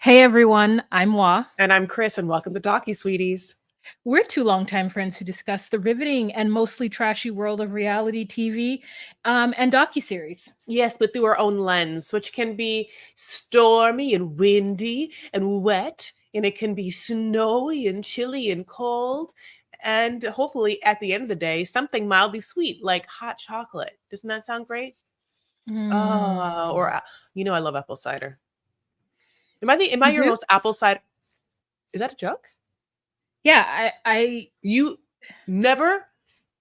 Hey everyone, I'm Wa. And I'm Chris, and welcome to Docu Sweeties. We're two longtime friends who discuss the riveting and mostly trashy world of reality TV and docuseries. Yes, but through our own lens, which can be stormy and windy and wet, and it can be snowy and chilly and cold, and hopefully at the end of the day, something mildly sweet like hot chocolate. Doesn't that sound great? Oh, Mm. I love apple cider. Am I You your do? most apple cider? Is that a joke? Yeah, I You never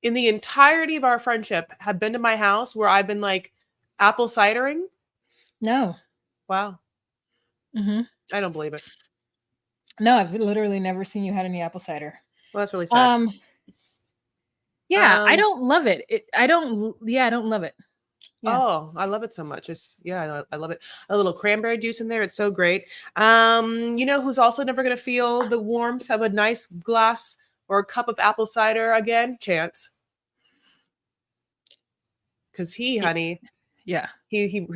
in the entirety of our friendship have been to my house where I've been like apple cidering? no. Wow. Hmm. I don't believe it. No, I've literally never seen you had any apple cider. Well, that's really sad. Um, yeah, I Um, don't love it. I don't love it. Yeah. oh, I love it so much. I love it. A little cranberry juice in there. It's so great. You know who's also never gonna feel the warmth of a nice glass or a cup of apple cider again? Chance. Because Y- honey, Yeah. he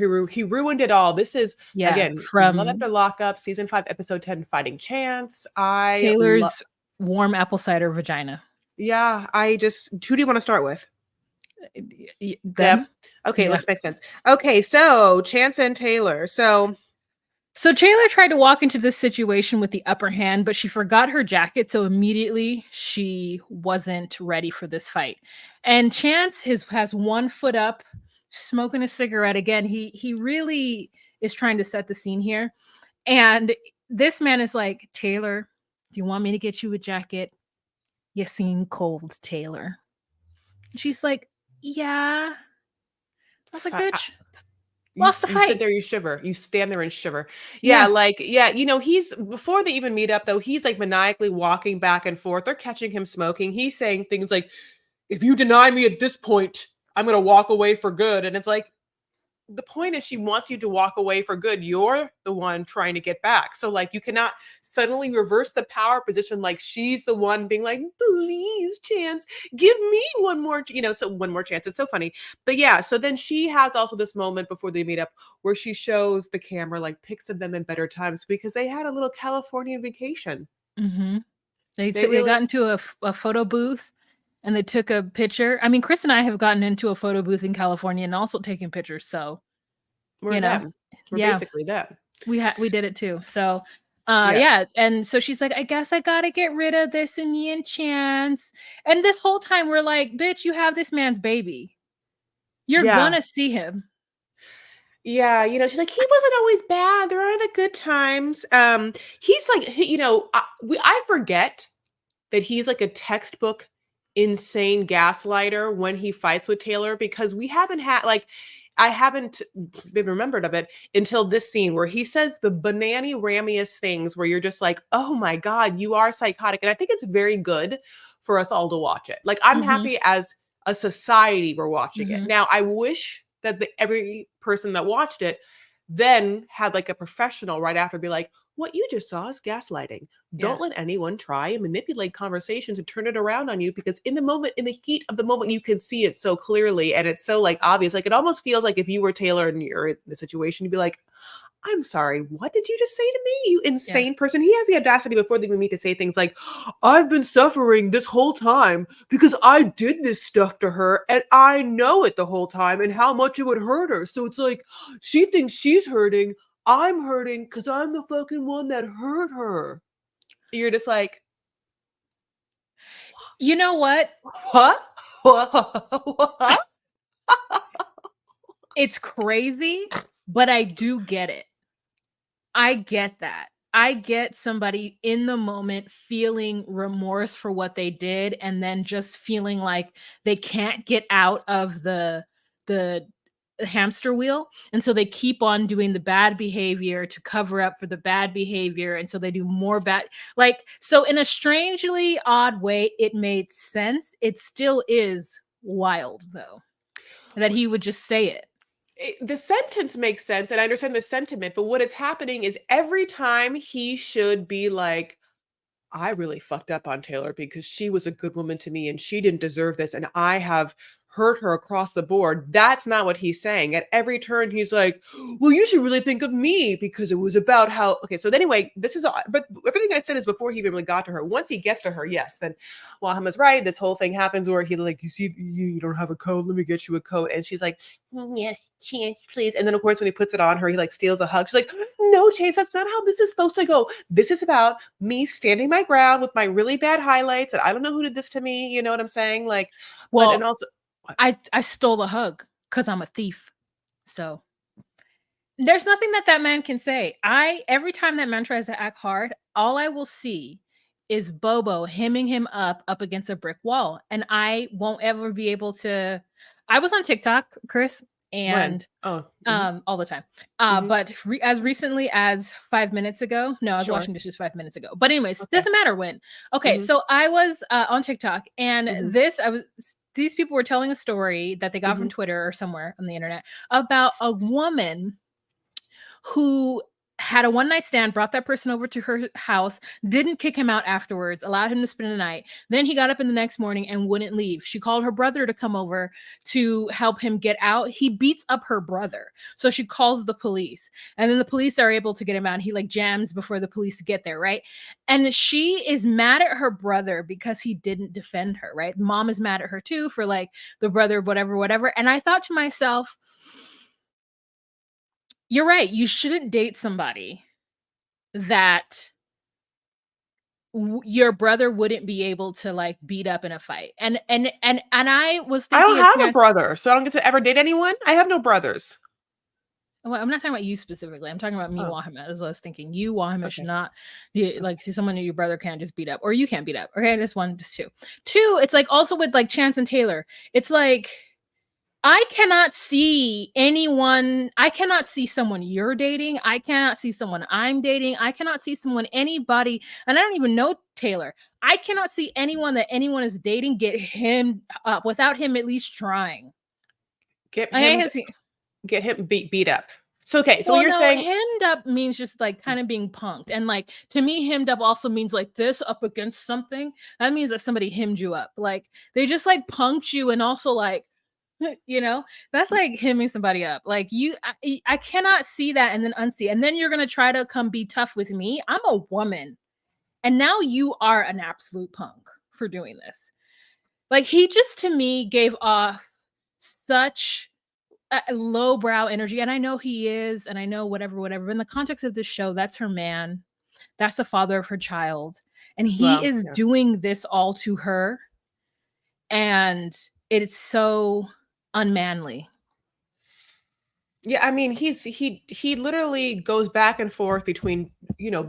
ruined it all. This is Yeah. again Love From After Lockup, season 5, episode 10, Fighting Chance. I love. Taylor's warm apple cider vagina. Yeah, I just. Who do you want to start with? Them? Them. Okay, Yeah. let's make sense. Okay, so Chance and Taylor. So Taylor tried to walk into this situation with the upper hand, but she forgot her jacket, so immediately she wasn't ready for this fight. And Chance has one foot up, smoking a cigarette again. He really is trying to set the scene here. And this man is like, "Taylor, do you want me to get you a jacket? You seem cold, Taylor." And she's like, "Yeah." I was like, "Bitch, lost the You sit fight." there, you shiver. You stand there and shiver. Yeah, Yeah. like yeah, he's before they even meet up though, he's like maniacally walking back and forth. They're catching him smoking. He's saying things like, "If you deny me at this point, I'm gonna walk away for good." And it's like, the point is she wants you to walk away for good. You're the one trying to get back. So like you cannot suddenly reverse the power position like she's the one being like, please, Chance, give me one more, so one more chance. It's so funny. But yeah, so then she has also this moment before they meet up where she shows the camera like pics of them in better times because they had a little California vacation. Hmm. They, They they got into a photo booth and they took a picture. I mean, Chris and I have gotten into a photo booth in California and also taken pictures. So, we're you know, them. We're yeah, basically them. we did it too. So, Yeah. yeah. And so she's like, I guess I gotta get rid of this and me and Chance. And this whole time we're like, bitch, you have this man's baby. You're Yeah. gonna see him. Yeah, she's like, he wasn't always bad. There are the good times. He's like, I forget that he's like a textbook insane gaslighter when he fights with Taylor because we haven't had like I haven't been remembered of it until this scene where he says the banana rammiest things where you're just like, oh my God, you are psychotic. And I think it's very good for us all to watch it. Like I'm Hmm. happy as a society we're watching it. Hmm. Now I wish that every person that watched it then had like a professional right after be like, what you just saw is gaslighting. Yeah. Don't let anyone try and manipulate conversations and turn it around on you because in the moment, in the heat of the moment, you can see it so clearly and it's so like obvious. Like it almost feels like if you were Taylor and you're in the situation, you'd be like, I'm sorry, what did you just say to me? You Yeah. insane person. He has the audacity before they even meet to say things like, I've been suffering this whole time because I did this stuff to her and I know it the whole time and how much it would hurt her. So it's like she thinks she's hurting. I'm hurting because I'm the fucking one that hurt her. You're just like, You know what? what? What? It's crazy, but I do get it. I get that. I get somebody in the moment feeling remorse for what they did and then just feeling like they can't get out of the hamster wheel, and so they keep on doing the bad behavior to cover up for the bad behavior, and so they do more bad, like, so in a strangely odd way it made sense. It still is wild though that he would just say it. The sentence makes sense and I understand the sentiment, but what is happening is every time he should be like, I really fucked up on Taylor because she was a good woman to me and she didn't deserve this. And I have hurt her across the board. That's not what he's saying. At every turn, he's like, well, you should really think of me because it was about how, okay. So anyway, this is, but everything I said is before he even really got to her. Once he gets to her, yes, then Wahama's right. This whole thing happens where he like, you see, you don't have a coat. Let me get you a coat. And she's like, yes, Chance, please. And then of course, when he puts it on her, he like steals a hug. She's like, no, Chance, that's not how this is supposed to go. This is about me standing my ground with my really bad highlights. And I don't know who did this to me. You know what I'm saying? Like, Well, and also, I stole the hug because I'm a thief. So there's nothing that man can say. Every time that man tries to act hard, all I will see is Bobo hemming him up against a brick wall, and I won't ever be able to. I was on TikTok, Chris, and oh, all the time. Mhm. But as recently as 5 minutes ago, no, I was Sure. washing dishes 5 minutes ago. But anyways, Okay. doesn't matter when. Okay, Mhm. so I was on TikTok, and Mhm. these people were telling a story that they got from Mhm. Twitter or somewhere on the internet about a woman who had a one night stand, brought that person over to her house, didn't kick him out afterwards, allowed him to spend the night. Then he got up in the next morning and wouldn't leave. She called her brother to come over to help him get out. He beats up her brother. So she calls the police, and then the police are able to get him out. He like jams before the police get there, right? And she is mad at her brother because he didn't defend her, right? Mom is mad at her too for like the brother, whatever. And I thought to myself, you're right. You shouldn't date somebody that your brother wouldn't be able to like beat up in a fight. And I was I don't thinking, have a brother, so I don't get to ever date anyone. I have no brothers. well, I'm not talking about you specifically. I'm talking about me, Oh, Wahamet. That's what I was thinking. You, Wahamet, should okay. not be like see someone your brother can't just beat up, or you can't beat up. Okay, just one, just two. Two, it's like also with like Chance and Taylor. It's like I cannot see anyone. I cannot see someone you're dating. I cannot see someone I'm dating. I cannot see someone, anybody, and I don't even know Taylor. I cannot see anyone that anyone is dating get him up without him at least trying. Get Like, I him can see. get him beat up. So okay, so Well, you're no, saying hemmed up means just like kind of being punked. And like to me, hemmed up also means like this up against something. That means that somebody hemmed you up. Like they just like punked you and also like that's like hemming somebody up. Like I cannot see that and then unsee. And then you're gonna try to come be tough with me. I'm a woman. And now you are an absolute punk for doing this. Like he just to me gave off such a lowbrow energy. And I know he is, and I know whatever. But in the context of this show, that's her man. That's the father of her child. And he well, is yeah. doing this all to her. And it's so unmanly. Yeah, I mean, he literally goes back and forth between,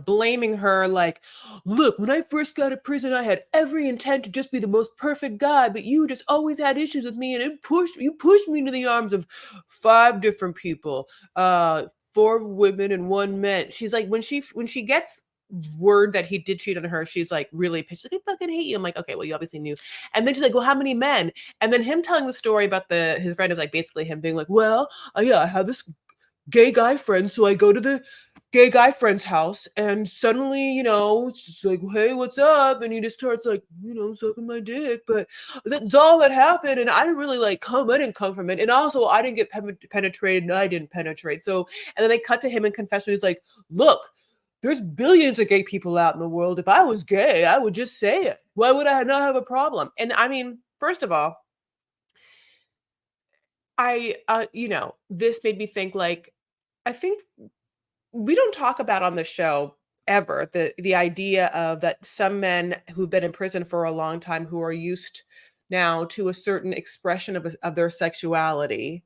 blaming her like, look, when I first got to prison, I had every intent to just be the most perfect guy, but you just always had issues with me and you pushed me into the arms of five different people, four women and one man. She's like when she gets word that he did cheat on her, she's like really pissed. Like, I fucking hate you. I'm like, okay, well, you obviously knew. And then she's like, well, how many men? And then him telling the story about his friend is like basically him being like, well, yeah, I have this gay guy friend, so I go to the gay guy friend's house, and suddenly, it's just like, hey, what's up? And he just starts like, sucking my dick. But that's all that happened, and I didn't really like come. I didn't come from it, and also I didn't get penetrated, and I didn't penetrate. So, and then they cut to him in confession. He's like, look. There's billions of gay people out in the world. If I was gay, I would just say it. Why would I not have a problem? And I mean, first of all, this made me think like, I think we don't talk about on the show ever the idea of that some men who've been in prison for a long time who are used now to a certain expression of their sexuality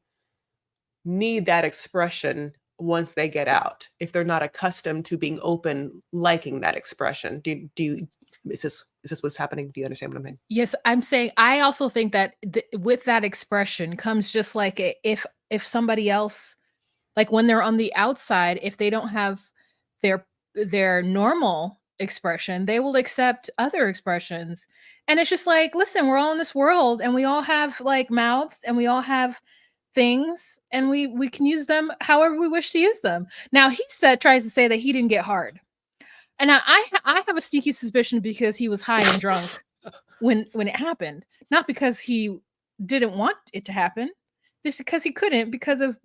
need that expression once they get out if they're not accustomed to being open liking that expression. Do you is this what's happening? Do you understand what I'm saying? Yes, I'm saying I also think that with that expression comes just like if somebody else, like when they're on the outside, if they don't have their normal expression, they will accept other expressions. And it's just like, listen, we're all in this world and we all have like mouths and we all have things and we can use them however we wish to use them. Now he tries to say that he didn't get hard. And I have a sneaky suspicion because he was high and drunk when it happened, not because he didn't want it to happen. Just because he couldn't because of,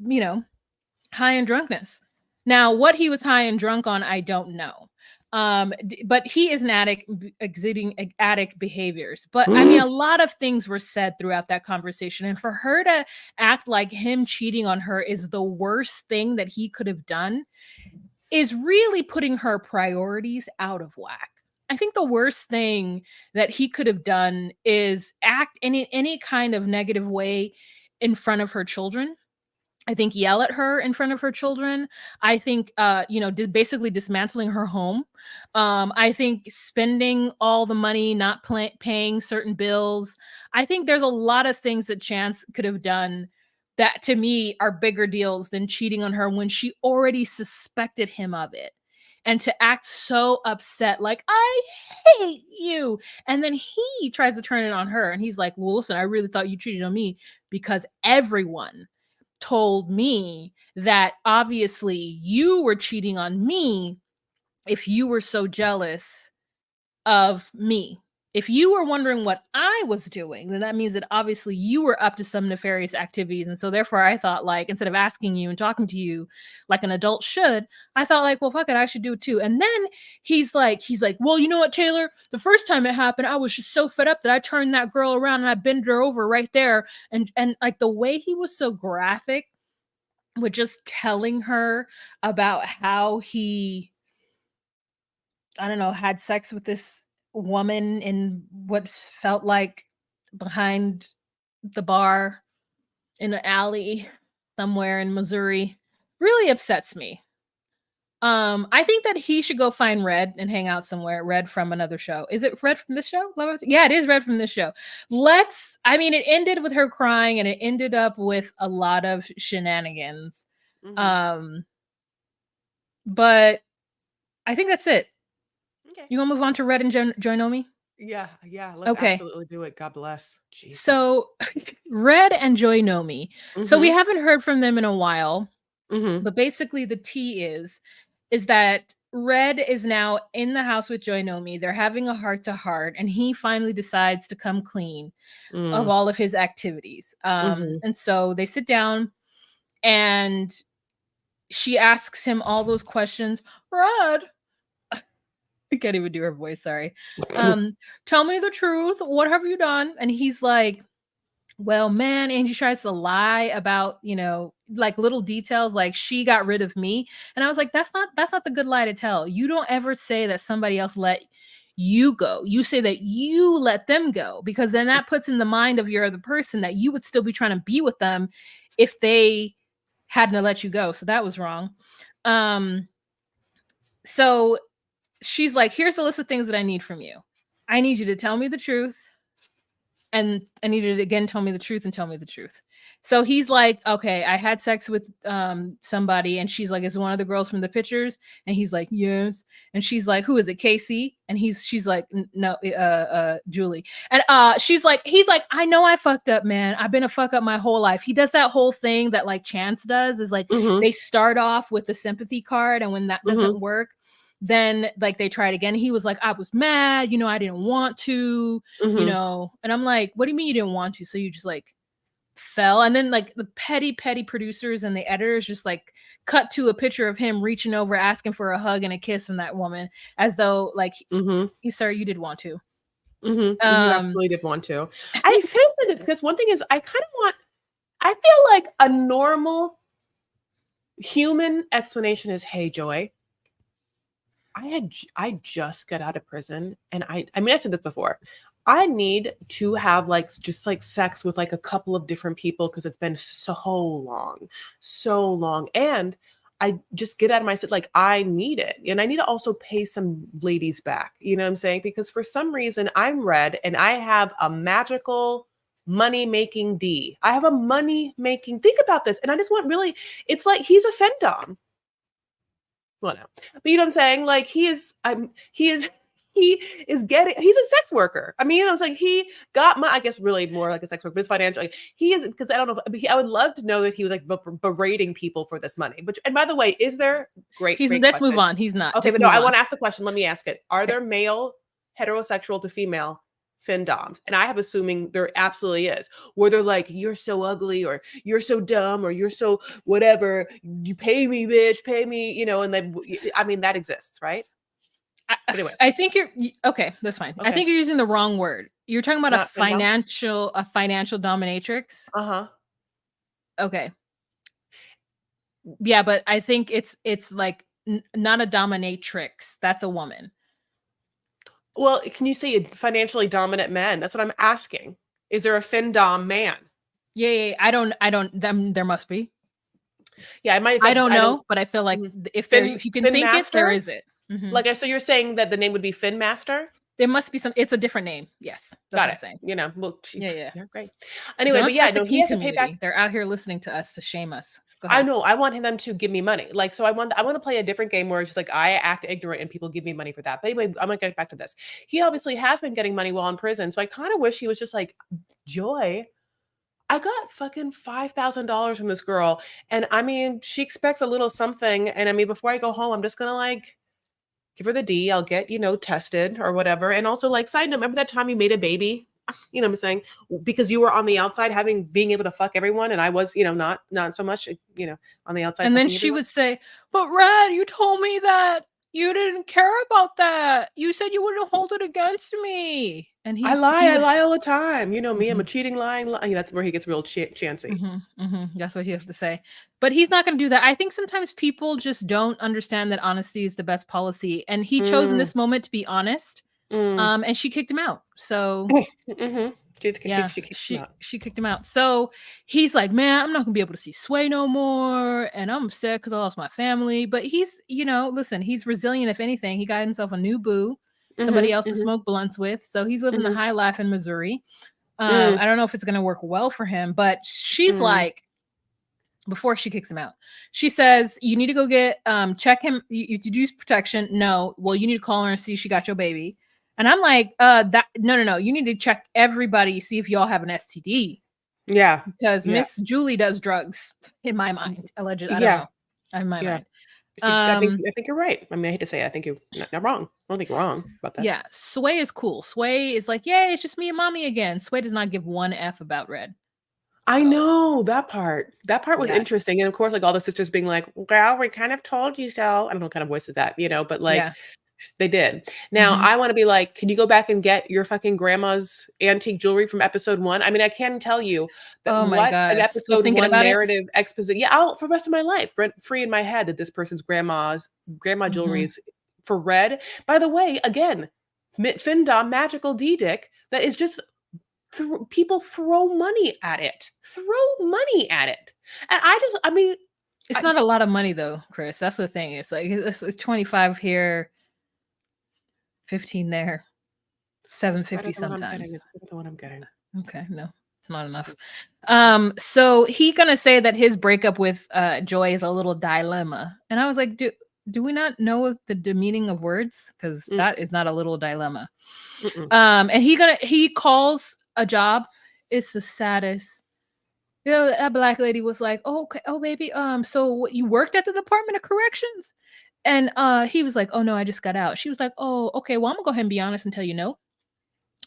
high and drunkenness. Now, what he was high and drunk on, I don't know. But he is an addict exhibiting addict behaviors. But I mean, a lot of things were said throughout that conversation. And for her to act like him cheating on her is the worst thing that he could have done is really putting her priorities out of whack. I think the worst thing that he could have done is act in any kind of negative way in front of her children. I think yell at her in front of her children. I think, basically dismantling her home. I think spending all the money, not paying certain bills. I think there's a lot of things that Chance could have done that to me are bigger deals than cheating on her when she already suspected him of it. And to act so upset, like, I hate you. And then he tries to turn it on her. And he's like, well, listen, I really thought you cheated on me because everyone told me that obviously you were cheating on me if you were so jealous of me. If you were wondering what I was doing, then that means that obviously you were up to some nefarious activities. And so therefore I thought, like, instead of asking you and talking to you like an adult should, I thought, like, well, fuck it, I should do it too. And then he's like, well, you know what, Taylor? The first time it happened, I was just so fed up that I turned that girl around and I bent her over right there. And like the way he was so graphic with just telling her about how he, I don't know, had sex with this woman in what felt like behind the bar in an alley somewhere in Missouri really upsets me. I think that he should go find Red and hang out somewhere. Red from another show. Is it Red from this show? Yeah, it is Red from this show. It ended with her crying and it ended up with a lot of shenanigans. But I think that's it. Okay. You want to move on to Red and Joinomi? Yeah. Let's absolutely do it. God bless. Jesus. So, Red and Joinomi. So we haven't heard from them in a while. But basically, the tea is that Red is now in the house with Joinomi. They're having a heart-to-heart, and he finally decides to come clean of all of his activities. And so they sit down, and she asks him all those questions. Red, I can't even do her voice, sorry. Tell me the truth. What have you done? And he's like, well, man, Angie tries to lie about, like little details, like she got rid of me. And I was like, that's not the good lie to tell. You don't ever say that somebody else let you go. You say that you let them go, because then that puts in the mind of your other person that you would still be trying to be with them if they hadn't let you go. So that was wrong. So she's like, here's the list of things that I need from you. I need you to tell me the truth. And I need you to again tell me the truth and tell me the truth. So he's like, okay, I had sex with somebody. And she's like, is it one of the girls from the pictures? And he's like, yes. And she's like, who is it, Casey? And she's like, no, Julie. And he's like, I know I fucked up, man. I've been a fuck up my whole life. He does that whole thing that like Chance does, is like they start off with the sympathy card, and when that doesn't work, then like they tried again. He was like, I was mad, I didn't want to, and I'm like, what do you mean you didn't want to? So you just like fell? And then like the petty producers and the editors just like cut to a picture of him reaching over asking for a hug and a kiss from that woman, as though like sir, you did want to. You absolutely did want to. I kind of, because one thing is I feel like a normal human explanation is, hey Joy, I just got out of prison, and I said this before. I need to have like just like sex with like a couple of different people because it's been so long, and I just get out of my sit. Like I need it, and I need to also pay some ladies back. You know what I'm saying? Because for some reason I'm Red, and I have a magical money-making D. I have a money-making. Think about this, and I just want really. It's like he's a femdom. Well, no, but you know what I'm saying? Like he's a sex worker. I mean, it's like he got I guess really more like a sex worker, but it's financial. Like, he is, because I don't know. I would love to know that he was like berating people for this money. And by the way, is there great? Let's move on. He's not. Okay, but no, I want to ask the question. Let me ask it. Are there male heterosexual to female findoms, and I have assuming there absolutely is, where they're like, "You're so ugly," or "You're so dumb," or "You're so whatever. You pay me, bitch, pay me," and then I mean that exists, right? But anyway, I think okay. That's fine. I okay, think you're using the wrong word. You're talking about not findom. a financial dominatrix. Uh huh. Okay. Yeah, but I think it's like not a dominatrix. That's a woman. Well, can you say a financially dominant man? That's what I'm asking. Is there a findom man? Yeah, yeah, yeah. I don't. There must be. Yeah, I might I get. don't I don't. know, but I feel like Mhm. if you can Fin think it, there Master. is it. Mhm. Like, so you're saying that the name would be Fin Master? There must be some. It's a different name. Yes, that's what Got I'm it. saying. Well, Yeah, yeah. yeah, great. Anyway, Don't but yeah, upset the no, he king has to pay back. community. They're out here listening to us to shame us. Go I ahead. know. I want them to give me money. Like, so I want to play a different game where it's just like I act ignorant and people give me money for that. But anyway, I'm gonna get back to this. He obviously has been getting money while in prison, so I kind of wish he was just like, Joy, I got fucking $5,000 from this girl, and I mean, she expects a little something, and I mean, before I go home, I'm just gonna like give her the D. I'll get, tested or whatever. And also, like, side note, remember that time you made a baby? You know what I'm saying? Because you were on the outside being able to fuck everyone, and I was, not so much, on the outside And then fucking she everyone. would say, "But Red, you told me that you didn't care about that. You said you wouldn't hold it against me." And I lie all the time. You know me, I'm a Mhm, cheating, lying. That's where he gets real chancy. that's what he has to say. But he's not going to do that. I think sometimes people just don't understand that honesty is the best policy, and he chose in Mm, this moment to be honest. mm. And she kicked him out. So Hmm. yeah, She kicked him she out. she kicked him out. So he's like, "Man, I'm not gonna be able to see Sway no more, and I'm upset because I lost my family." But he's, listen, he's resilient. If anything, he got himself a new boo, somebody Hmm. else to Hmm. smoke blunts with. So he's living the Hmm. high life in Missouri. Mm, I don't know if it's gonna work well for him, but she's mm. like, before she kicks him out, she says, "You need to go get check him. You use protection. No, well, you need to call her and see she got your baby." And I'm like, that no. You need to check everybody, see if y'all have an STD Yeah, because yeah, Miss Julie does drugs in my mind. Allegedly, I don't yeah, know. In my yeah. mind. I Um, think you're right. I mean, I hate to say it, I think you're not wrong. I don't think you're wrong about that. yeah, Sway is cool. Sway is like, "Yay, it's just me and mommy again." Sway does not give one F about Red. I So know that part. That part was yeah, interesting, and of course, like all the sisters being like, "Well, we kind of told you so." I don't know what kind of voice is that, but like yeah. they did. Now, Hmm. I want to be like, can you go back and get your fucking grandma's antique jewelry from episode 1? I mean, I can tell you that Oh my what an god, still episode thinking 1 about it. narrative exposition. Yeah, I'll for the rest of my life rent free in my head that this person's grandma jewelry Hmm. is for Red. By the way, again, Findom magical D dick that is just people throw money at it. Throw money at it. And I mean, It's I, not a lot of money though, Chris. That's the thing. It's like it's 25 here, 15 there, it's better 750 than what I'm getting. sometimes. It's better than what I'm getting. Okay, no, it's not enough. So he gonna say that his breakup with Joy is a little dilemma. And I was like, do we not know the meaning of words? Because Mm, that is not a little dilemma. mm-mm. And he calls a job. It's the saddest. That black lady was like, "Oh, okay, oh baby, so what, you worked at the Department of Corrections?" And he was like, "Oh no, I just got out." She was like, "Oh, okay, well, I'm gonna go ahead and be honest and tell you no.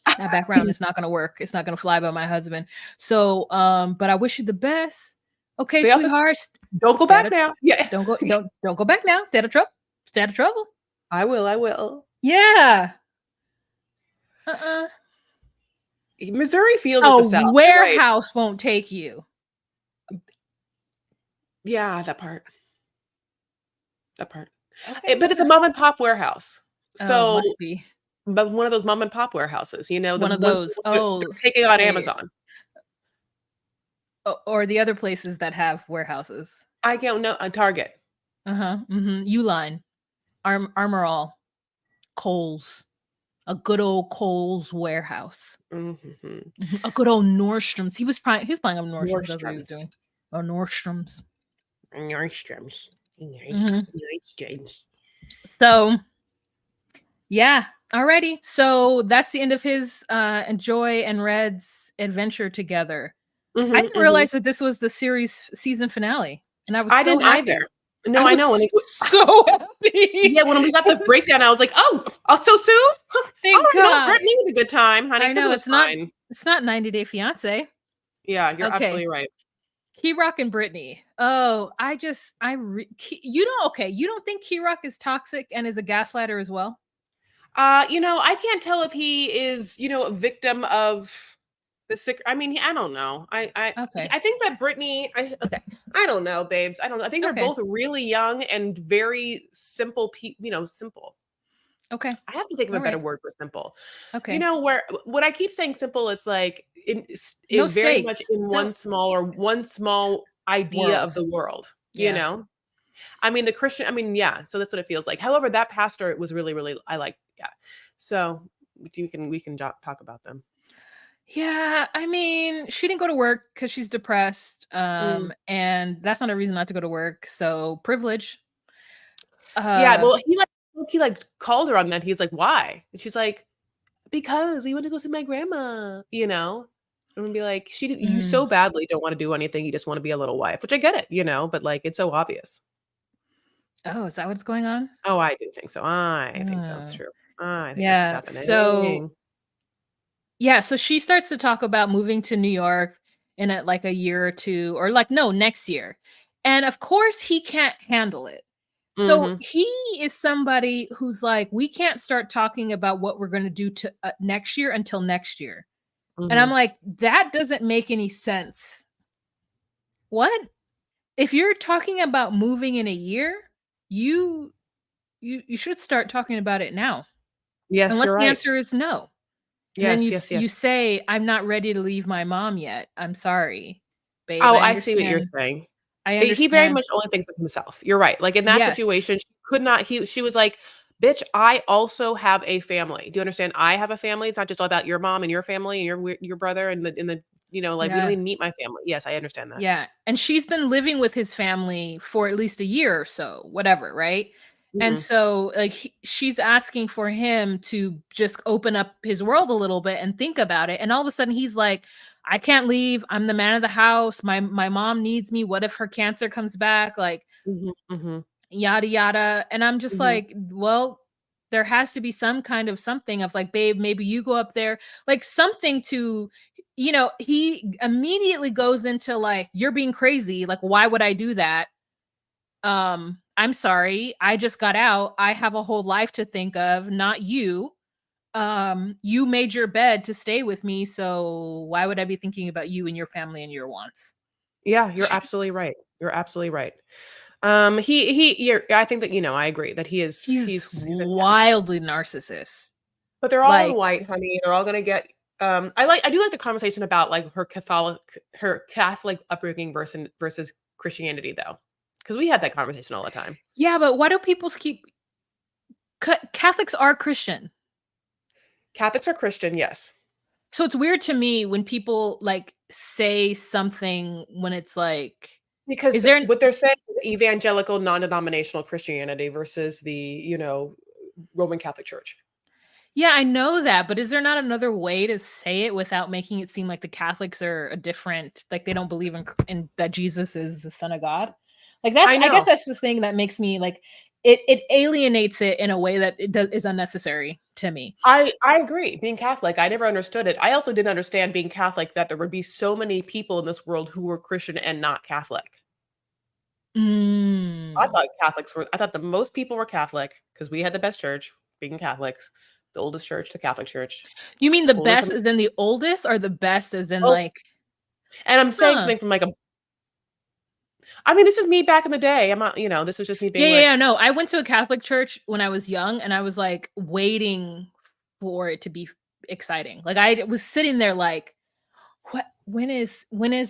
That background is not gonna work. It's not gonna fly by my husband. So, but I wish you the best. Okay, Stay off this. sweetheart. Don't go Stay out back of now. Yeah. don't go back now. Stay out of trouble. Stay out of trouble." I will. I will. Yeah. Uh-uh. Missouri feels like A the South. You're right. warehouse won't take you. Yeah, that part. That part. Okay, But it's a mom and pop warehouse. oh, So, must be but one of those mom and pop warehouses, the one of ones those. they're Oh, taking on wait. Amazon. Or the other places that have warehouses. I don't know. Target. Uh-huh. Uline, Armor All, Kohl's, a good old Kohl's warehouse. Mhm. A good old Nordstrom's. He was buying up Nordstrom's. That's what he was Nordstrom's. doing. Oh, Nordstrom's. Nordstrom's. Hmm. Nordstrom's. So yeah. Alrighty. So that's the end of his Joy and Red's adventure together. I Mhm, didn't mhm. realize that this was the series season finale. And I was I so didn't happy. either. No, I I was know, and it so happy. yeah, when we got I the was breakdown, I was like, "Oh, so soon? thank Alright, well, God. Brittany was a good time, honey, I because know it was fine." it's not 90 Day Fiancé. Yeah, you're Okay. absolutely right. Key Rock and Britney. Oh, you don't okay, you don't think Key Rock is toxic and is a gaslighter as well? I can't tell if he is, a victim of the sick. I mean, I don't know. Okay. I think that Brittany. Okay, I don't know, babes. I don't know. I think they're Okay. both really young and very simple. Simple. Okay. I have to think of a All better right. word for simple. Okay. Where when I keep saying simple, it's like No in very much stakes. in No one small idea of world. the world. You Yeah. know, I mean, the Christian. I mean, yeah. So that's what it feels like. However, that pastor was really, really. I like. Yeah. So we can talk about them. Yeah, I mean, she didn't go to work because she's depressed, Mm. and that's not a reason not to go to work, so privilege. Yeah. Uh, Well, he like called her on that. He's like, "Why?" And she's like, "Because we want to go see my grandma." And be like, you mm. so badly don't want to do anything. You just want to be a little wife, which I get it. But like, it's so obvious. Oh, is that what's going on? Oh, I do think so. I think so. It's Uh, true. I think that's what's yeah, happening. so she starts to talk about moving to New York in like a year or 2 or like no, next year. And of course he can't handle it. So Hmm. he is somebody who's like, we can't start talking about what we're going to do to next year until next year. And I'm Hmm. like, that doesn't make any sense. What? If you're talking about moving in a year, you you should start talking about it now. Yes, Unless you're the right. answer is no. And then Yes, yes, you yes. say, "I'm not ready to leave my mom yet. I'm sorry, babe. Oh, I I see what you're understand. saying. I He very understand." much only thinks of himself. You're right. Like, in that Yes. situation, she could not she was like, "Bitch, I also have a family. Do you understand? I have a family. It's not just all about your mom and your family and your brother and like, we don't Yeah. even meet my family." Yes, I understand that. Yeah, and she's been living with his family for at least a year or so, whatever, right? And Mhm, so, like, she's asking for him to just open up his world a little bit and think about it. And all of a sudden, he's like, "I can't leave. I'm the man of the house. My mom needs me. What if her cancer comes back? Like, mhm, mhm, yada yada." And I'm just mhm. like, well, there has to be some kind of something of like, babe, maybe you go up there, like something to, he immediately goes into like, you're being crazy. Like, why would I do that? I'm sorry. I just got out. I have a whole life to think of, not you. You made your bed to stay with me. So why would I be thinking about you and your family and your wants? Yeah, you're absolutely right. You're absolutely right. I think that, I agree that He's he's intense. wildly narcissist. But they're all in Like, white, honey. They're all gonna get I do like the conversation about like her Catholic upbringing versus Christianity though. Because we had that conversation all the time. yeah, but why do people keep Catholics are Christian. Catholics are Christian, yes. So it's weird to me when people like say something when it's like, is Because there what they're saying is evangelical non-denominational Christianity versus the, Roman Catholic Church. yeah, I know that, but is there not another way to say it without making it seem like the Catholics are a different, like they don't believe in that Jesus is the son of God? Like I I guess know. that's the thing that makes me like it alienates it in a way that is unnecessary to me. I agree. Being Catholic, I never understood it. I also didn't understand being Catholic that there would be so many people in this world who were Christian and not Catholic. Mm. I thought the most people were Catholic because we had the best church, being Catholics, the oldest church, the Catholic Church, You mean the oldest best in as in the oldest or the best as in both. like, And I'm saying huh? something from like a I mean, this is me back in the day. I'm not, this was just me Yeah, being yeah, like, yeah, no, I went to a Catholic church when I was young, and I was, like, waiting for it to be exciting. Like, I was sitting there like, "What when is the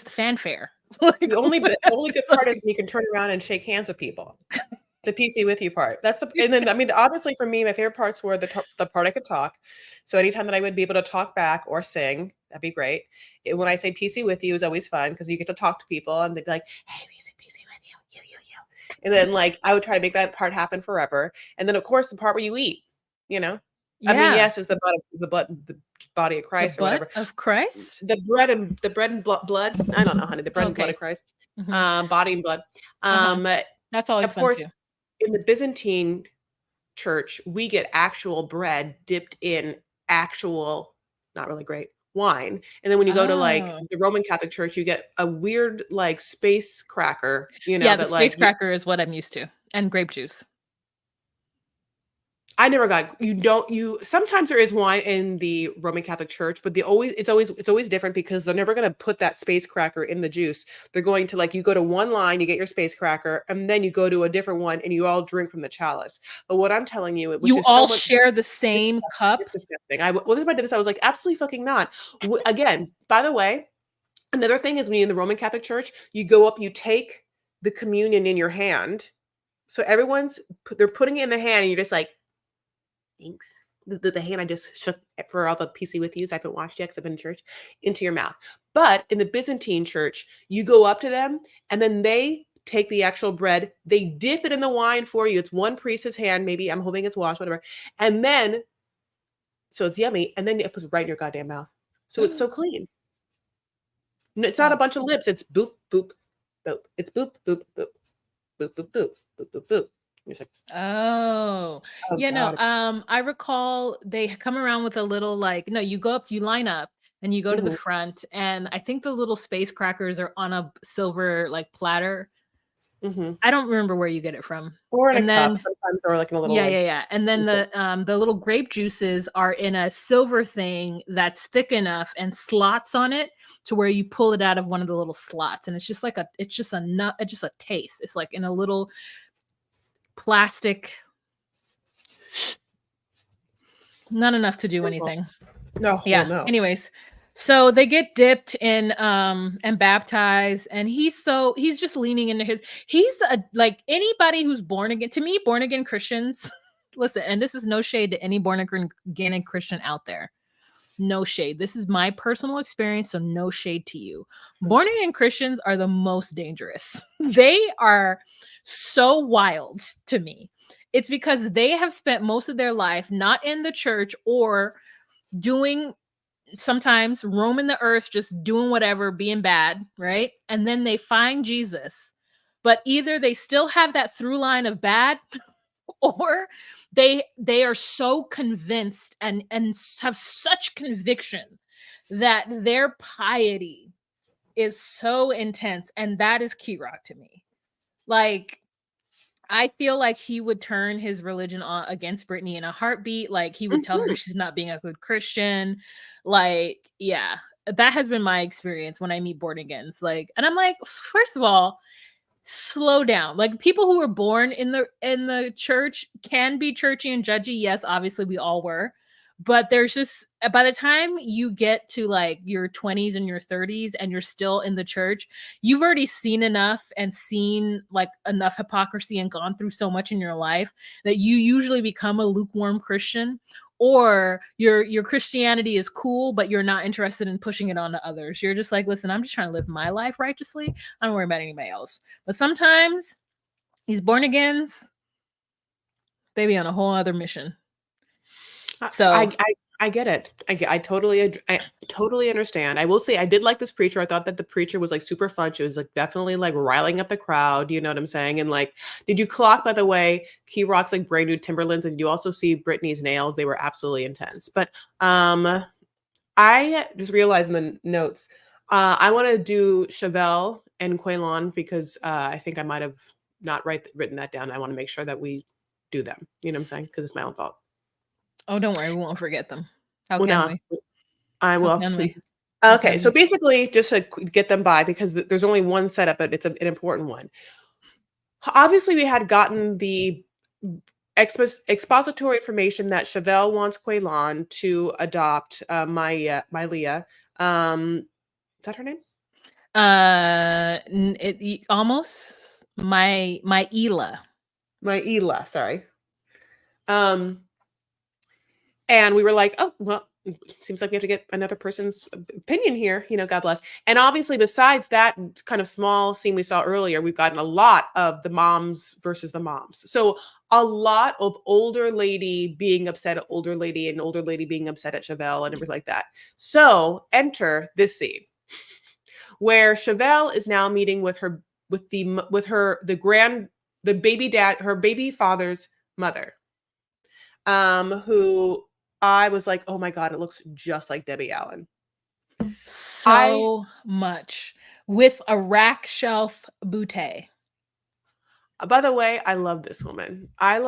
fanfare?" Like, the only good part is like when you can turn around and shake hands with people. The PC with you part. That's the and then I mean, honestly, for me, my favorite parts were the part I could talk. So anytime that I would be able to talk back or sing, that'd be great. When I say PC with you is always fun because you get to talk to people and they'd be like, "Hey, PC with you, you." And then like I would try to make that part happen forever. And then of course the part where you eat, you know. I mean, Yeah. yes, it's the butt body of The Christ or butt whatever. of Christ? The bread and blood. I don't know, honey. The bread and blood of Okay. Christ. Mhm. Body and blood. Uh-huh. Um, That's always of fun too. course, in the Byzantine church, we get actual bread dipped in actual, not really great wine. And then when you go to like Oh. the Roman Catholic Church, you get a weird like space cracker, Yeah, the that space like you cracker is what I'm used to, and grape juice. I never got you don't you sometimes there is wine in the Roman Catholic Church, but the always it's always different because they're never gonna put that space cracker in the juice. They're going to like you go to one line, you get your space cracker, and then you go to a different one and you all drink from the chalice. But what I'm telling you, which You is so all much share the same cup? it's disgusting. Well, if I did this, I was like, absolutely fucking not. Again, by the way, another thing is when you're in the Roman Catholic Church, you go up, you take the communion in your hand. So they're putting it in the hand, and you're just like, thanks. The hand I just shook for all the PC with yous. I haven't washed yet because I've been in church into your mouth. But in the Byzantine church, you go up to them and then they take the actual bread, they dip it in the wine for you. It's one priest's hand, maybe I'm hoping it's washed, whatever. And then, so it's yummy. And then it puts it right in your goddamn mouth. So it's so clean. It's not a Oh. bunch of lips. It's boop, boop, boop. It's boop, boop, boop, boop, boop, boop, boop, boop, boop. It's like, Oh. oh Yeah, no, God. It's, I recall they come around with a little, like no, you go up, you line up, and you go to the mhm, front, and I think the little space crackers are on a silver, like, platter. mhm. I don't remember where you get it from. Or in a And cup then sometimes, or like in a little yeah, like yeah, yeah, and then the little grape juices are in a silver thing that's thick enough and slots on it to where you pull it out of one of the little slots, and it's just like it's just a nut, it's just a taste. It's like in a little plastic, not enough to do anything. no, well, Yeah. no. Anyways, so they get dipped in and baptized, and he's just leaning into he's a like anybody who's born again. To me, born again Christians, listen, and this is no shade to any born again Christian out there. No shade. This is my personal experience, so no shade to you. Born again Christians are the most dangerous. They are so wild to me. It's because they have spent most of their life not in the church or doing, sometimes roaming the earth, just doing whatever, being bad, right? And then they find Jesus. But either they still have that through line of bad, or they are so convinced and have such conviction that their piety is so intense, and that is key rock to me. Like, I feel like he would turn his religion on against Brittany in a heartbeat. Like, he would tell her Mhm. she's not being a good Christian. Like, yeah, that has been my experience when I meet born agains. Like, and I'm like, first of all, slow down. Like, people who were born in the church can be churchy and judgy. Yes, obviously we all were. But there's just, by the time you get to like your 20s and your 30s and you're still in the church, you've already seen enough and seen like enough hypocrisy and gone through so much in your life that you usually become a lukewarm Christian, or your Christianity is cool but you're not interested in pushing it on to others. You're just like, listen, I'm just trying to live my life righteously. I don't worry about anybody else. But sometimes these born agains, they be on a whole other mission. I So, I I I get it. I totally understand. I will say I did like this preacher. I thought that the preacher was, like, super fun. She was, like, definitely, like, riling up the crowd, you know what I'm saying? And, like, did you clock, by the way, Key Rock's, like, brand new Timberlands, and did you also see Britney's nails? They were absolutely intense. But, I just realized in the notes, I wanna do Chevelle and Quaylon because, I think I might have not written that down. I wanna make sure that we do them. You know what I'm saying? Because it's my own fault. oh, don't worry, we won't forget them. How Well, can no, we? I How will. can we? How Okay, can so we? basically, just to get them by because there's only one setup, but it's an important one. Obviously, we had gotten the expository information that Chevelle wants Quaylon to adopt my Leah. Is that her name? Almost my Ela. My Ela, sorry. Um, and we were like, oh well. seems like we have to get another person's opinion here, God bless. And obviously, besides that kind of small scene we saw earlier, we've gotten a lot of the moms versus the moms. So a lot of older lady being upset at older lady and older lady being upset at Chevelle and everything like that. So enter this scene where Chevelle is now meeting with her with her the baby dad, her baby father's mother, who I was like, "Oh my god, it looks just like Debbie Allen." I So much with a rack shelf bouquet. By the way, I love this woman. I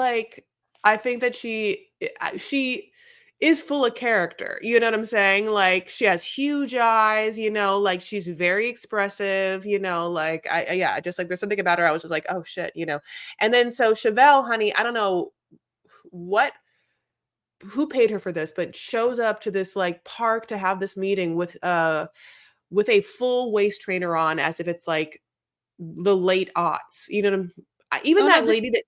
think that she is full of character. You know what I'm saying? Like she has huge eyes, like she's very expressive, like yeah, just like there's something about her. I was just like, "Oh shit." And then so Chevelle, honey, I don't know what who paid her for this, but shows up to this like park to have this meeting with a full waist trainer on as if it's like the late aughts. You know what even Oh no, that this lady that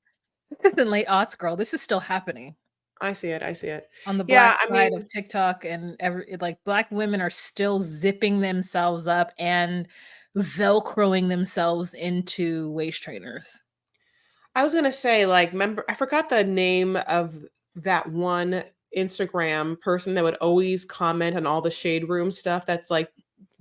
this isn't late aughts, girl. This is still happening I see it, I see it. on the Yeah, black I mean, side of TikTok, and like black women are still zipping themselves up and velcroing themselves into waist trainers. I was gonna say, like, remember I forgot the name of that one Instagram person that would always comment on all the shade room stuff that's like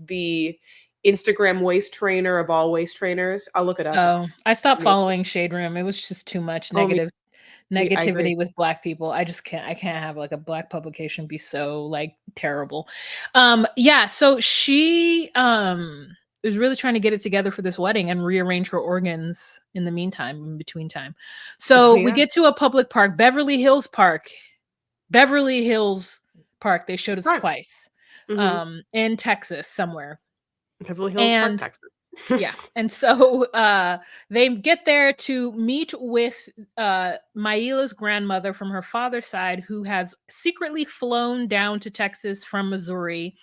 the Instagram waist trainer of all waist trainers. I'll look it up. Oh, I stopped Me following Shade Room. It was just too much oh, I agree. negativity with black people. I can't have like a black publication be so like terrible. Yeah, so she is really trying to get it together for this wedding and rearrange her organs in the meantime, in between time. So we Yeah, get to a public park, Beverly Hills Park. Beverly Hills Park. They showed us right. twice. Mhm. In Texas somewhere. Beverly Hills Park, And Texas. yeah. And so they get there to meet with Maila's grandmother from her father's side, who has secretly flown down to Texas from Missouri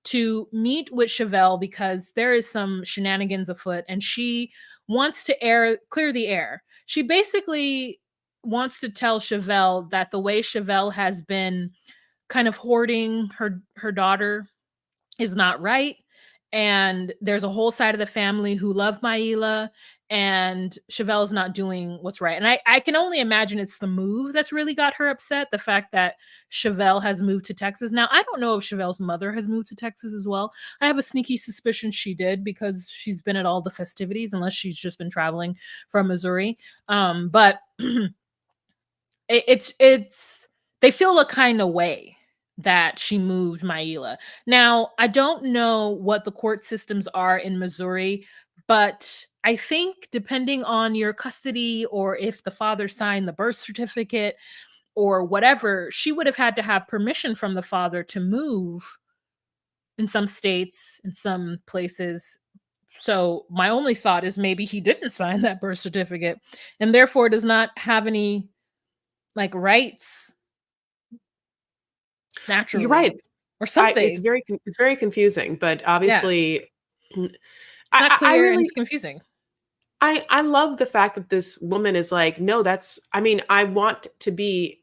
to meet with Chevelle because there is some shenanigans afoot and she wants to clear the air. She basically wants to tell Chevelle that the way Chevelle has been kind of hoarding her daughter is not right. And there's a whole side of the family who love Maila, and Chevelle's not doing what's right. And I can only imagine it's the move that's really got her upset. The fact that Chevelle has moved to Texas. Now, I don't know if Chevelle's mother has moved to Texas as well. I have a sneaky suspicion she did because she's been at all the festivities, unless she's just been traveling from Missouri. But it's they feel a kind of way that she moved Maila. Now, I don't know what the court systems are in Missouri, but I think depending on your custody or if the father signed the birth certificate or whatever, she would have had to have permission from the father to move in some states, in some places. So my only thought is maybe he didn't sign that birth certificate and therefore does not have any like rights You're naturally right. or I it's something. it's very confusing, but Yeah, obviously it's not I clear and really it's confusing. I love the fact that this woman is like, "No, that's I mean, I want to see,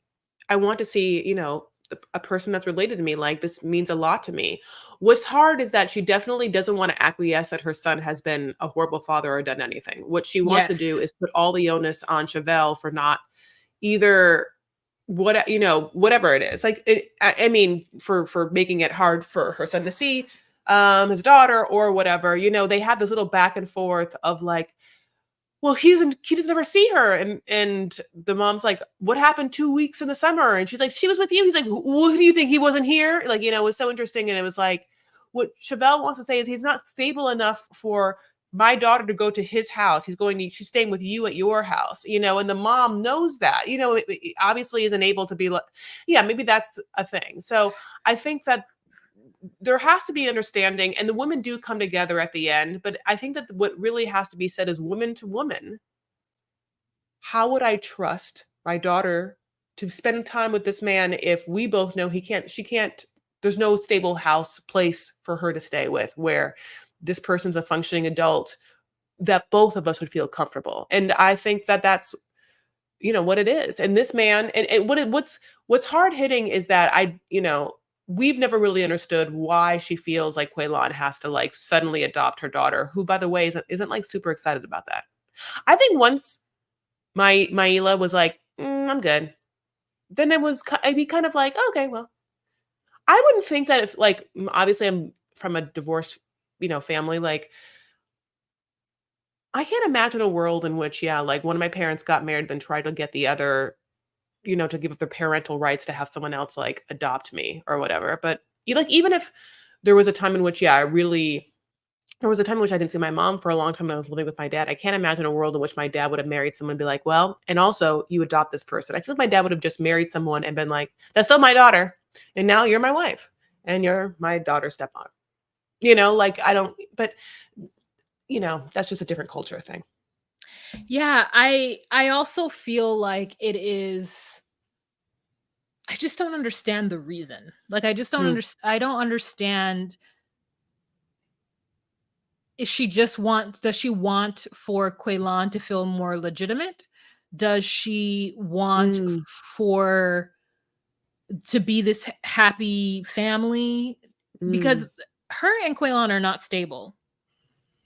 a person that's related to me, like, this means a lot to me." What's hard is that she definitely doesn't wanna acquiesce that her son has been a horrible father or done anything. What she wants to do Yes. is put all the onus on Chevelle for not either whatever it is. Like, I mean, for making it hard for her son to see, his daughter or whatever, they had this little back and forth of like, well, he doesn't ever see her. And the mom's like, what happened 2 weeks in the summer? And she's like, she was with you. He's like, what do you think? He wasn't here? Like, it was so interesting. And it was like, what Chevelle wants to say is he's not stable enough for my daughter to go to his house. She's staying with you at your house, and the mom knows that, it obviously isn't able to be like, yeah, maybe that's a thing. So I think that there has to be understanding and the women do come together at the end, but I think that what really has to be said is woman to woman, how would I trust my daughter to spend time with this man if we both know she can't, there's no stable house place for her to stay with where this person's a functioning adult that both of us would feel comfortable. And I think that that's what it is. And this man, and what's hard hitting is that we've never really understood why she feels like Quaylon has to like suddenly adopt her daughter, who by the way isn't like super excited about that. I think once my Maila was like, I'm good. Then I'd be kind of like, okay, well, I wouldn't think that if like obviously I'm from a divorced, family, like I can't imagine a world in which, yeah, like one of my parents got married, then tried to get the other, to give up their parental rights to have someone else like adopt me or whatever. But like even if there was a time in which, yeah, there was a time in which I didn't see my mom for a long time and I was living with my dad. I can't imagine a world in which my dad would have married someone and be like, well, and also you adopt this person. I feel like my dad would have just married someone and been like, that's still my daughter. And now you're my wife and you're my daughter's stepmom. Like I don't, but that's just a different culture thing. Yeah, I also feel like it is I just don't understand the reason. Like Mm, I don't understand. Does she want for Quaylon to feel more legitimate? Does she want mm, for to be this happy family? Because mm, her and Quaylon are not stable.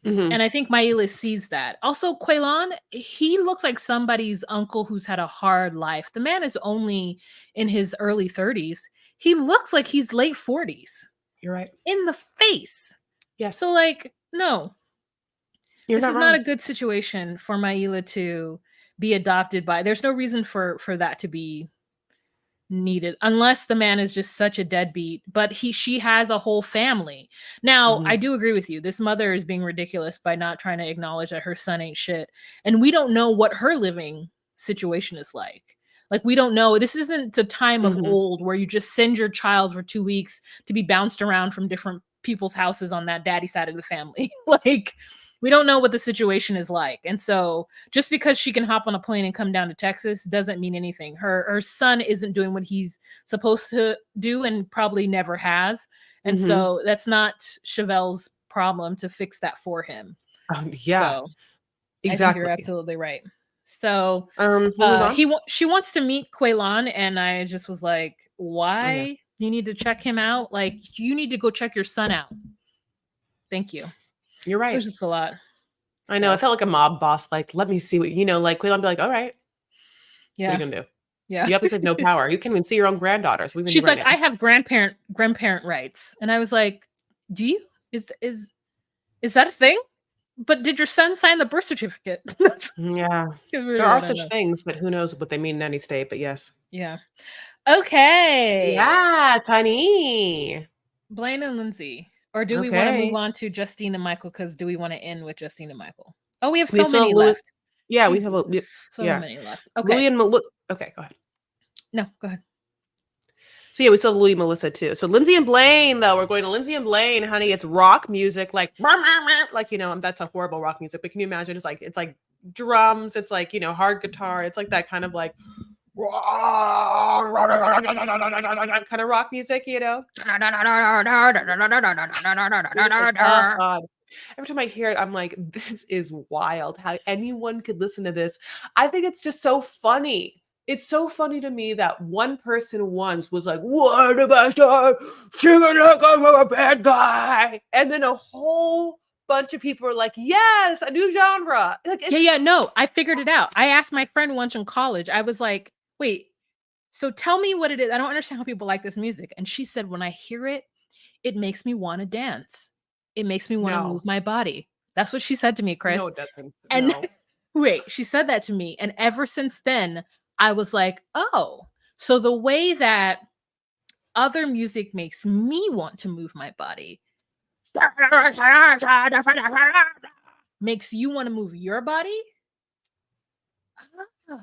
mhm, And I think Maela sees that. Also, Quaylon, he looks like somebody's uncle who's had a hard life. The man is only in his early 30s. He looks like he's late 40s you're right. in the face. Yes, So, like, no, you're this not is not wrong. a good situation for Maela to be adopted by. There's no reason for that to be needed unless the man is just such a deadbeat, but she has a whole family. Now I Mhm, do agree with you, this mother is being ridiculous by not trying to acknowledge that her son ain't shit, and we don't know what her living situation is like we don't know. This isn't the time of mhm, old where you just send your child for 2 weeks to be bounced around from different people's houses on that daddy side of the family. Like we don't know what the situation is like, and so just because she can hop on a plane and come down to Texas doesn't mean anything. Her son isn't doing what he's supposed to do and probably never has. And mhm. so that's not Chevelle's problem to fix that for him. Yeah, So I think you're exactly. absolutely right. So Moving on. she wants to meet Quaylon, and I just was like, Oh yeah, why? You need to check him out. Like you need to go check your son out. Thank you. you're right. There's just a lot. I know. I So felt like a mob boss. Like, let me see what like. Quayla be like, all right, what are yeah. you gonna do? Yeah. You obviously have no power. You can't even see your own granddaughter. So what are you gonna She's do right like, now? "I have grandparent rights." And I was like, "Do you? Is that a thing? But did your son sign the birth certificate?" That's Yeah, there really are what I such know. things, but who knows what they mean in any state. But yes, Yeah. Okay. yes, honey. Blaine and Lindsay. Or do we want to move Okay, on to Justine and Michael? Because do we want to end with Justine and Michael? Oh, we have we so still have many Louis. left. Yeah, we have Jesus, a there's so yeah, many left. Louis Okay. and Melissa. Okay, go ahead. No, go ahead. So yeah, we still have Louis and Melissa too. So Lindsay and Blaine, though, we're going to Lindsay and Blaine, honey. It's rock music, like like that's a horrible rock music. But can you imagine? It's like drums. It's like hard guitar. It's like that kind of like kind of rock music. You're just like, oh god. Every time I hear it, I'm like, this is wild. How anyone could listen to this. I think it's just so funny. It's so funny to me that one person once was like, "What if I start singing like I'm a bad guy?" And then a whole bunch of people are like, "Yes, a new genre." Like Yeah, it's yeah, no, I figured it out. I asked my friend once in college, I was like, wait, so tell me what it is. I don't understand how people like this music. And she said, when I hear it, it makes me want to dance. It makes me want to no, move my body. That's what she said to me, no, Chris. it doesn't. And No. wait, she said that to me. And ever since then, I was like, oh, so the way that other music makes me want to move my body makes you want to move your body. Oh.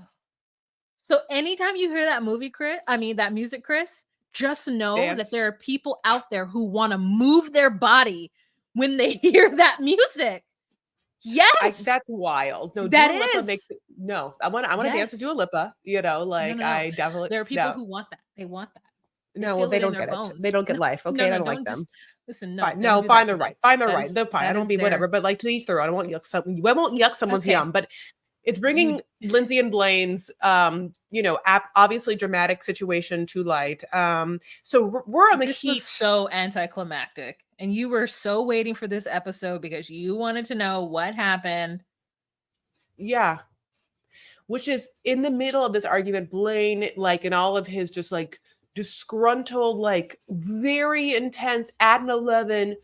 So anytime you hear that that music, Chris, just know that Dance. there are people out there who want to move their body when they hear that music. Yes, That's wild. No, that Dua Lipa makes is. it no. I wanna dance to Yes. Dua Lipa, No, like, no, no. I definitely There are people no. who want that. They want that. They No, well, feel they it in don't their get it. They bones. don't get No, life, no, okay? I no, don't like don't just them. listen. No, Fine. don't No, do that fine, to they're me. right. Fine, they're That right. is They're fine. I that don't is be whatever, their but, like, to each their own. I don't want yuck I won't yuck someone's okay. yum, but It's You bringing Lindsay and Blaine's, obviously dramatic situation to light. So we're on the this was heat. so anticlimactic. And you were so waiting for this episode because you wanted to know what happened. Yeah. Which is in the middle of this argument, Blaine, like in all of his just like disgruntled, like very intense at an 11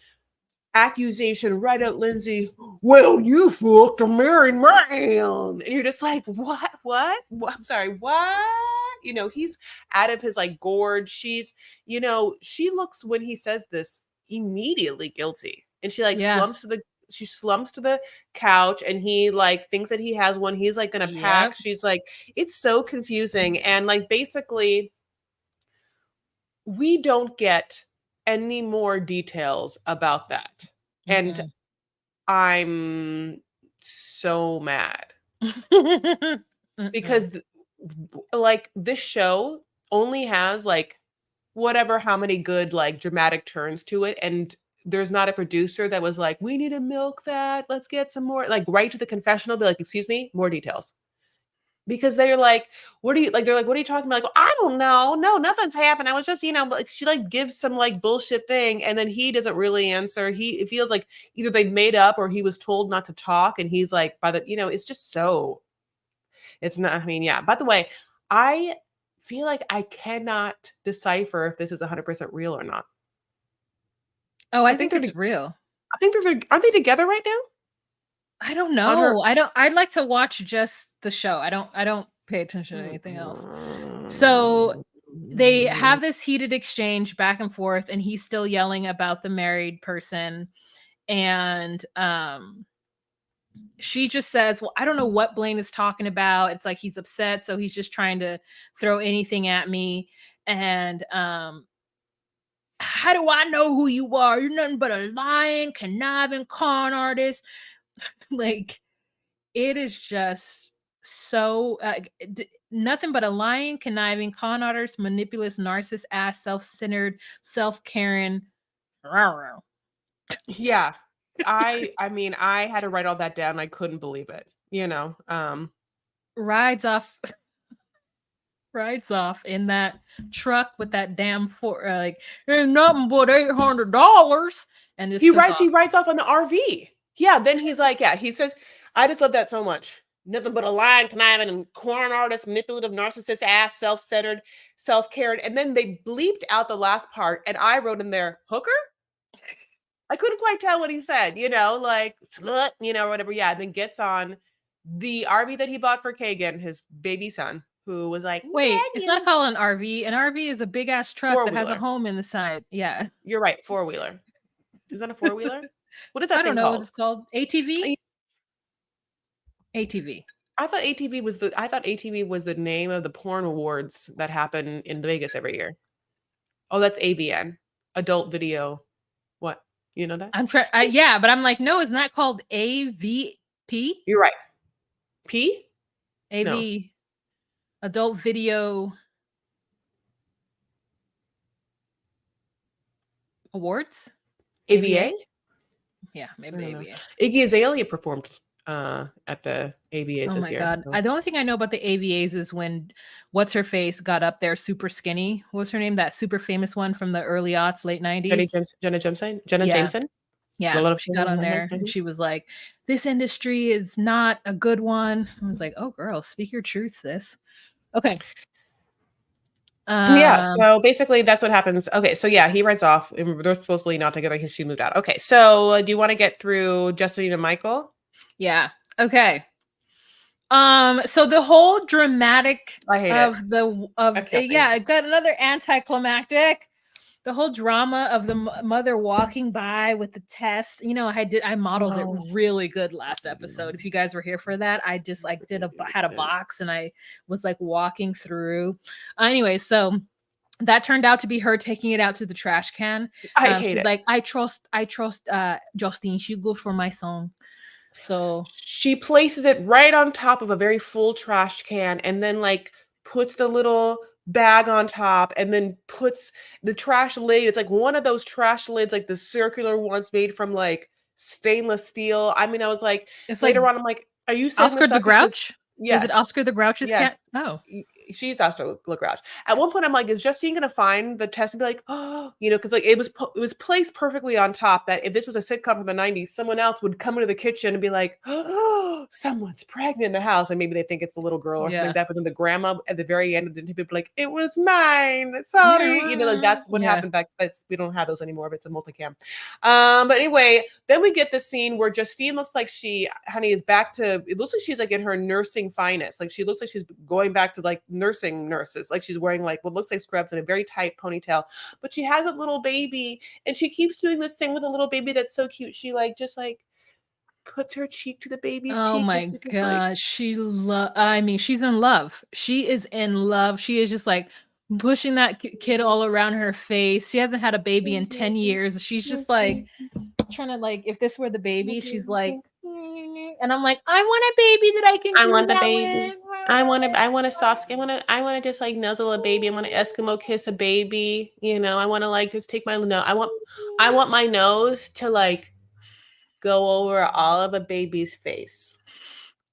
accusation right at Lindsay. Well, you fucked a married man. And you're just like, what? I'm sorry, what? He's out of his like gorge. She looks when he says this immediately guilty. And she like Yeah. slumps to the couch and he like thinks that he has one. He's like gonna pack. Yep. She's like, it's so confusing. And like basically we don't get any more details about that. And Mm-mm. I'm so mad Mm-mm. because like this show only has like whatever how many good like dramatic turns to it, and there's not a producer that was like, we need to milk that, let's get some more, like right to the confessional, be like, excuse me, more details. Because they're like, what are you like? They're like, what are you talking about? Like, I don't know. No, nothing's happened. I was just, like she like gives some like bullshit thing, and then he doesn't really answer. It feels like either they made up or he was told not to talk, and he's like, it's just so. It's not. I mean, yeah. By the way, I feel like I cannot decipher if this is 100% real or not. Oh, I I think think they're. it's real. I think they're. Aren't they together right now? I don't On her. know. I'd like to watch just the show. I don't pay attention to anything else. So they have this heated exchange back and forth, and he's still yelling about the married person. And she just says, well, I don't know what Blaine is talking about. It's like he's upset, so he's just trying to throw anything at me. And how do I know who you are? You're nothing but a lying, conniving con artist. Like, it is just so nothing but a lying, conniving, con artist, manipulous, narcissist, ass, self-centered, self-caring. Yeah. I mean, I had to write all that down. I couldn't believe it. rides off rides off in that truck with that damn like, ain't nothing but $800, and just took He off. writes off on the RV. Yeah, then he's like, yeah, he says, I just love that so much. Nothing but a lying, conniving, and corn artist, manipulative, narcissist, ass, self-centered, self-cared. And then they bleeped out the last part, and I wrote in there, hooker? I couldn't quite tell what he said, like, slut, or whatever. Yeah, and then gets on the RV that he bought for Kagan, his baby son, who was like, Wait, it's not Megan. called an RV. An RV is a big ass truck that has a Four-wheeler. home in the side. Yeah. You're right, four-wheeler. Is that a four-wheeler? What is that I don't thing know what called? it's called. ATV? ATV. I thought ATV was the name of the porn awards that happen in Vegas every year. Oh, that's AVN. Adult video. What? You know that? I'm trying. Yeah, but I'm like, no, isn't that called AVP? You're right. P? No. AV Adult Video Awards? AVA? Yeah, I maybe don't know. AVA. Iggy Azalea performed at the AVAs Oh this my year. god. So. The only thing I know about the AVAs is when what's her face got up there super skinny. What's her name? That super famous one from the early aughts, late 90s. Jenna Jameson? Jenna Yeah. Jameson? Yeah, she got on there and she was like, "This industry is not a good one." I was like, "Oh, girl, speak your truth, sis." Okay. Yeah, so basically that's what happens. Okay, so yeah, he writes off. They're supposedly not together because she moved out. Okay, so do you want to get through Justine and Michael? Yeah. Okay. So the whole dramatic I hate of it. the of yeah, it got another anticlimactic. The whole drama of the mother walking by with the test. I modeled it really good last episode. If you guys were here for that, I just like had a box and I was like walking through. Anyway, so that turned out to be her taking it out to the trash can. I hate it. Like, I trust Justine. She go for my song. So she places it right on top of a very full trash can and then like puts the little bag on top and then puts the trash lid. It's like one of those trash lids, like the circular ones made from like stainless steel. I mean, I was like, it's later like on, I'm like, Are you saying Oscar this the up because Grouch? Is it yes, Oscar the Grouch's yes, cat? Oh, she's Oscar Grouch. At one point, I'm like, is Justine gonna find the test and be like, oh, because like it was placed perfectly on top that if this was a sitcom from the '90s, someone else would come into the kitchen and be like, oh, someone's pregnant in the house, and maybe they think it's the little girl or something yeah. like that. But then the grandma at the very end of the interview be like, it was mine, sorry, like Yeah. that's what Yeah. happened back. That's we don't have those anymore. But it's a multicam. But anyway, then we get the scene where Justine looks like honey, is back to, it looks like she's like in her nursing finest. Like she looks like she's going back to like nursing nurses. Like she's wearing like what looks like scrubs and a very tight ponytail. But she has a little baby and she keeps doing this thing with a little baby that's so cute. She like just like puts her cheek to the baby's Oh cheek and my she just like, gosh. I mean, she's in love. She is in love. She is just like pushing that kid all around her face. She hasn't had a baby in 10 years. She's just like trying to like, if this were the baby, she's like, and I'm like, I want a baby that I can I do want the that baby. with. I want a soft skin. I want to just like nuzzle a baby. I want to Eskimo kiss a baby. I want to like just take my no. I want my nose to like go over all of a baby's face.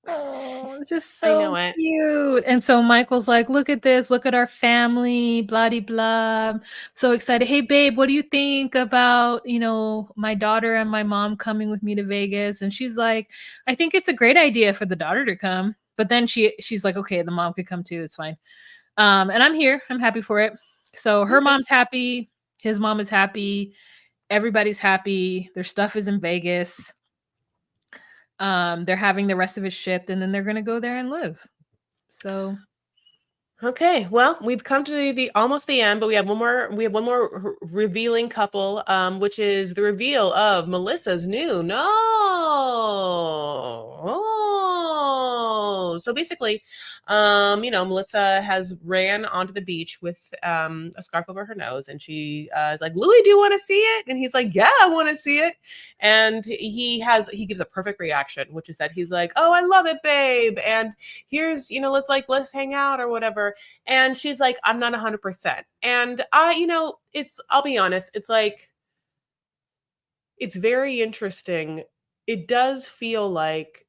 Oh, it's just I know so it. cute. And so Michael's like, look at this, look at our family, blah de blah. So excited. Hey babe, what do you think about, my daughter and my mom coming with me to Vegas? And she's like, I think it's a great idea for the daughter to come. But then she's like, okay, the mom could come too, it's fine. And I'm here. I'm happy for it. So her Okay. mom's happy, his mom is happy, everybody's happy, their stuff is in Vegas. They're having the rest of it shipped and then they're gonna go there and live. So Okay, well, we've come to the almost the end, but we have one more revealing couple, which is the reveal of Melissa's new no. Oh, so basically, Melissa has ran onto the beach with a scarf over her nose, and she is like, "Louis, do you want to see it?" And he's like, "Yeah, I want to see it." And he gives a perfect reaction, which is that he's like, "Oh, I love it, babe," and here's let's hang out or whatever. And she's like, I'm not 100%. And I'll be honest, it's like, it's very interesting. It does feel like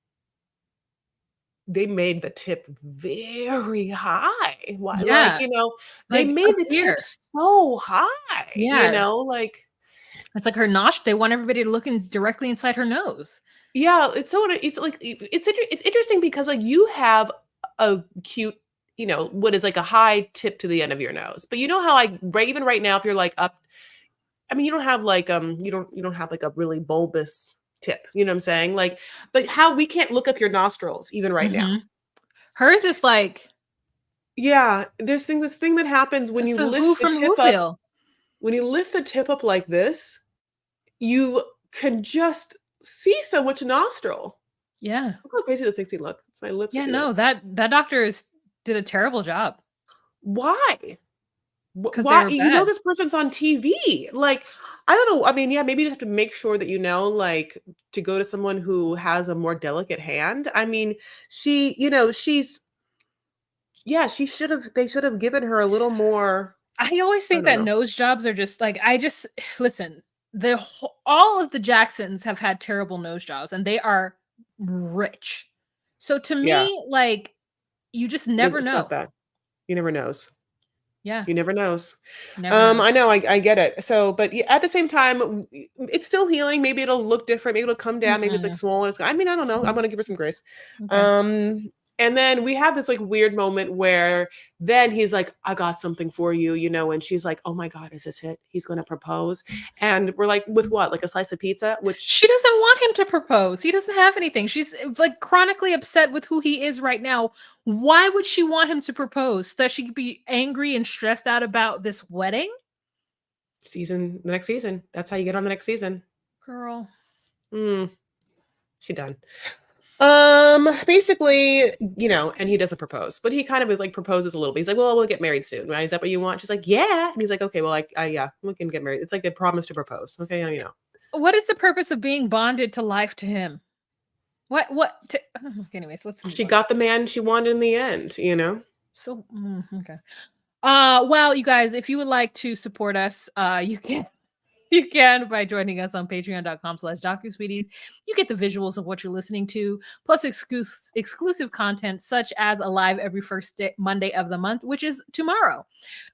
they made the tip very high. Why, like, yeah, they like made up the tip here. so high, Yeah. like, It's like her nosh, they want everybody to look directly inside her nose. yeah, it's like it's interesting because like you have a cute, what is like a high tip to the end of your nose. But you know how even right now if you're like up, I mean you don't have like you don't have like a really bulbous tip, you know what I'm saying? Like, but how we can't look up your nostrils even right now. Mhm. Hers is like, Yeah, this thing that happens when it's you the Who lift the from tip up, Whoville. when you lift the tip up like this, you can just see so much nostril. Yeah. Look how crazy this makes me look. It's my lips that Yeah, do it. no, that doctor did a terrible job Why? because they Why? were bad. This person's on TV. Like, I don't know. I mean, yeah, maybe you have to make sure that like, to go to someone who has a more delicate hand. I mean, she should have. They should have given her a little more. I always I think don't that know. nose jobs are just like, listen, all of the Jacksons have had terrible nose jobs and they are rich. So to Yeah, me, like, you just never it's not know. that. You never knows. Yeah, You never knows. never know. I know, I get it. So, but at the same time, it's still healing. Maybe it'll look different. Maybe it'll come down. Maybe it's like Mm-mm. swollen. I mean, I don't know. I'm gonna give her some grace. Okay. Um, and then we have this like weird moment where then he's like, "I got something for you," and she's like, "Oh my God, is this it? He's gonna propose?" And we're like, "With what? Like a slice of pizza?" Which She doesn't want him to propose. He doesn't have anything. She's like chronically upset with who he is right now. Why would she want him to propose? So that she could be angry and stressed out about this wedding? the next season. That's how you get on the next season. Girl. Mm, she done. Basically, and he doesn't propose, but he kind of like proposes a little bit. He's like, "Well, we'll get married soon, right? Is that what you want?" She's like, "Yeah." And he's like, "Okay, well, yeah, we can get married." It's like a promise to propose. Okay, What is the purpose of being bonded to life to him? Anyways, let's move she on. got the man she wanted in the end. So, okay. Well, you guys, if you would like to support us, you can. You can by joining us on patreon.com/DocuSweeties. You get the visuals of what you're listening to, plus exclusive content such as a live every first Monday of the month, which is tomorrow.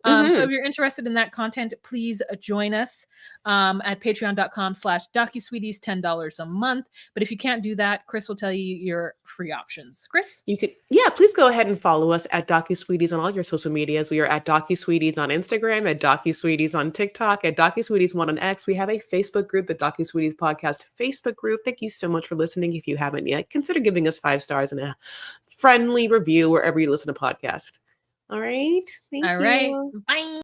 So if you're interested in that content, please join us at patreon.com/DocuSweeties, $10 a month. But if you can't do that, Chris will tell you your free options. Chris? You could, yeah, please go ahead and follow us at DocuSweeties on all your social medias. We are at DocuSweeties on Instagram, at DocuSweeties on TikTok, at DocuSweeties1 on X. We have a Facebook group, the DocuSweeties Podcast Facebook group. Thank you so much for listening. If you haven't yet, consider giving us 5 stars and a friendly review wherever you listen to podcasts. All right. Thank All right. you. Bye.